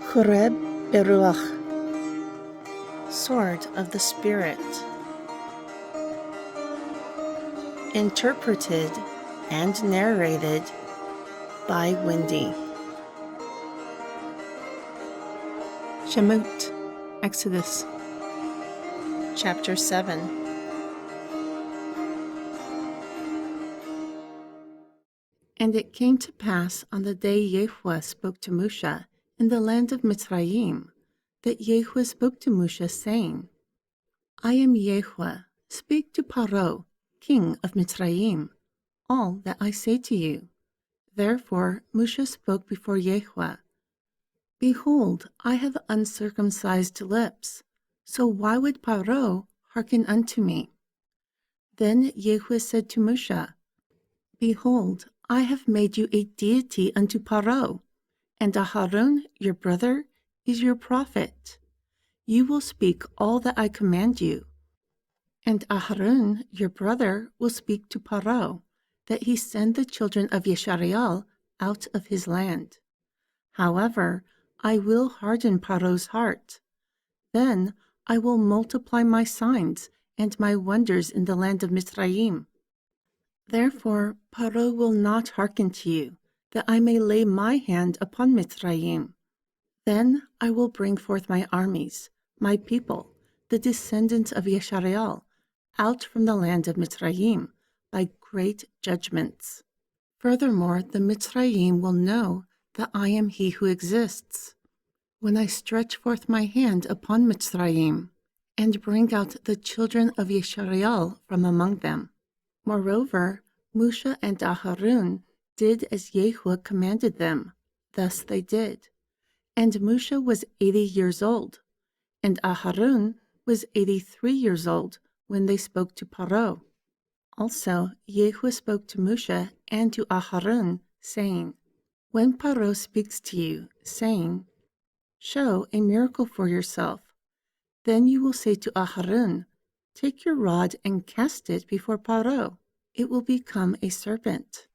Choreb Beruach, Sword of the Spirit. Interpreted and narrated by Wendy. Shemot, Exodus. Chapter 7. And it came to pass on the day Yahuwah spoke to Moshe in the land of Mitzrayim, that Yahuwah spoke to Moshe, saying, I am Yahuwah, speak to Paro, king of Mitzrayim, all that I say to you. Therefore Moshe spoke before Yahuwah. Behold, I have uncircumcised lips, so why would Paro hearken unto me? Then Yahuwah said to Moshe, Behold, I have made you a deity unto Paro, and Aharon, your brother, is your prophet. You will speak all that I command you. And Aharon, your brother, will speak to Paro, that he send the children of Yeshariel out of his land. However, I will harden Paro's heart. Then I will multiply my signs and my wonders in the land of Mitzrayim. Therefore Paro will not hearken to you, that I may lay my hand upon Mitzrayim. Then I will bring forth my armies, my people, the descendants of Yeshariel, out from the land of Mitzrayim, by great judgments. Furthermore, the Mitzrayim will know that I am he who exists, when I stretch forth my hand upon Mitzrayim, and bring out the children of Yeshariel from among them. Moreover, Moshe and Aharon did as Yahuwah commanded them. Thus they did. And Moshe was 80 years old, and Aharon was 83 years old when they spoke to Paro. Also, Yahuwah spoke to Moshe and to Aharon, saying, When Paro speaks to you, saying, Show a miracle for yourself, then you will say to Aharon, Take your rod and cast it before Paro. It will become a serpent.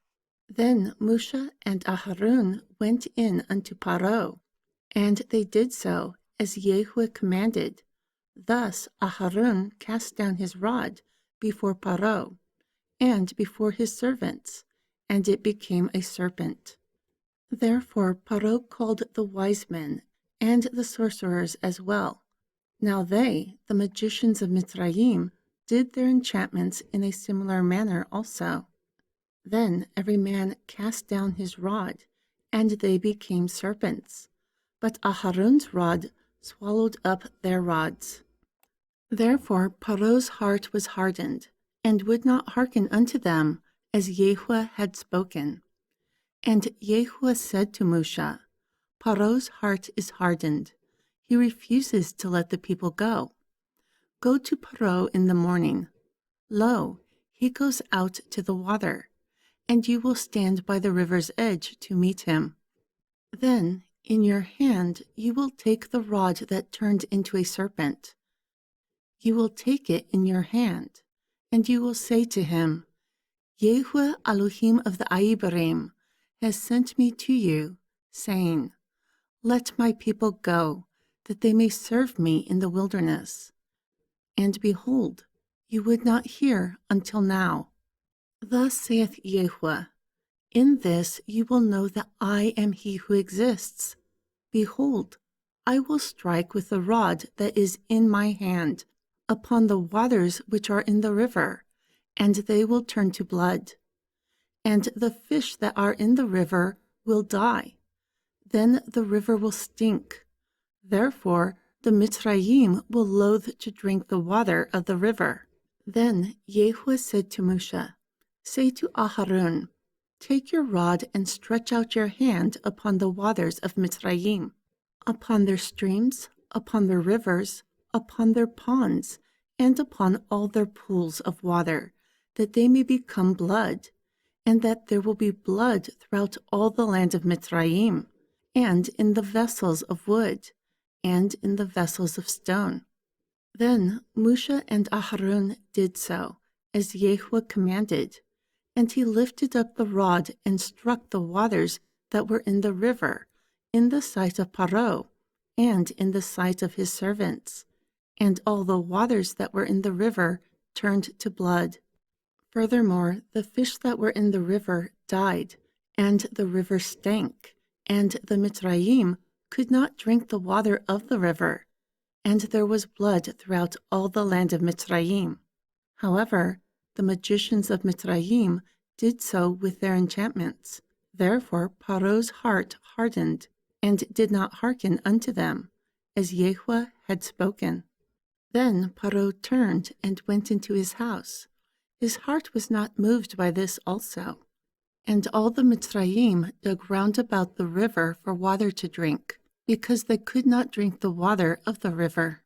Then Moshe and Aharon went in unto Paro, and they did so as Yahuwah commanded. Thus Aharon cast down his rod before Paro, and before his servants, and it became a serpent. Therefore Paro called the wise men and the sorcerers as well. Now they, the magicians of Mitzrayim, did their enchantments in a similar manner also. Then every man cast down his rod, and they became serpents. But Aharon's rod swallowed up their rods. Therefore Paro's heart was hardened, and would not hearken unto them, as Yahuwah had spoken. And Yahuwah said to Moshe, Paro's heart is hardened. He refuses to let the people go. Go to Paro in the morning. Lo, he goes out to the water, and you will stand by the river's edge to meet him. Then in your hand you will take the rod that turned into a serpent. You will take it in your hand, and you will say to him, Yahuwah Elohim of the Ayibarim has sent me to you, saying, Let my people go, that they may serve me in the wilderness. And behold, you would not hear until now. Thus saith Yahuwah, In this you will know that I am he who exists. Behold, I will strike with the rod that is in my hand upon the waters which are in the river, and they will turn to blood. And the fish that are in the river will die. Then the river will stink. Therefore the Mitzrayim will loathe to drink the water of the river. Then Yahuwah said to Moshe, Say to Aharon, Take your rod and stretch out your hand upon the waters of Mitzrayim, upon their streams, upon their rivers, upon their ponds, and upon all their pools of water, that they may become blood, and that there will be blood throughout all the land of Mitzrayim, and in the vessels of wood, and in the vessels of stone. Then Moshe and Aharon did so, as Yahuwah commanded, and he lifted up the rod and struck the waters that were in the river, in the sight of Paro, and in the sight of his servants. And all the waters that were in the river turned to blood. Furthermore, the fish that were in the river died, and the river stank, and the Mitzrayim could not drink the water of the river, and there was blood throughout all the land of Mitzrayim. However, the magicians of Mitzrayim did so with their enchantments. Therefore Paro's heart hardened, and did not hearken unto them, as Yahuwah had spoken. Then Paro turned and went into his house. His heart was not moved by this also. And all the Mitzrayim dug round about the river for water to drink, because they could not drink the water of the river.